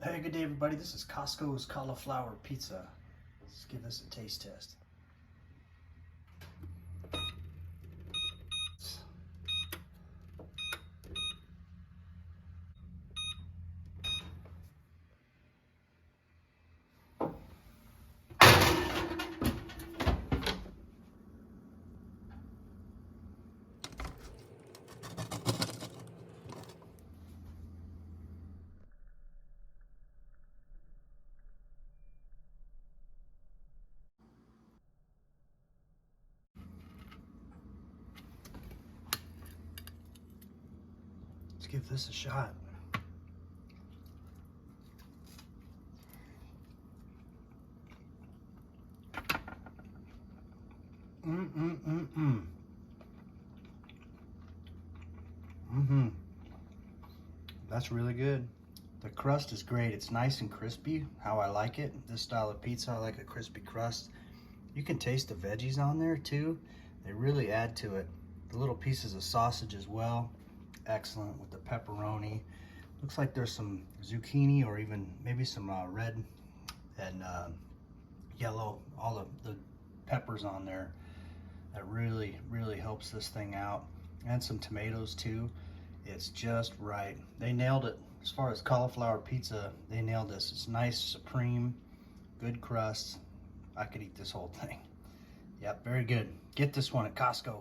Hey, good day everybody. This is Costco's cauliflower pizza. Let's give this a taste test. Let's give this a shot. That's really good. The crust is great. It's nice and crispy, how I like it. This style of pizza, I like a crispy crust. You can taste the veggies on there too. They really add to it. The little pieces of sausage as well. Excellent with the pepperoni. Looks like there's some zucchini or even maybe some red and yellow, all of the peppers on there. That really helps this thing out. And some tomatoes too. It's just right. They nailed it. As far as cauliflower pizza, they nailed this. It's nice, supreme, good crust. I could eat this whole thing. Yep, very good. Get this one at Costco.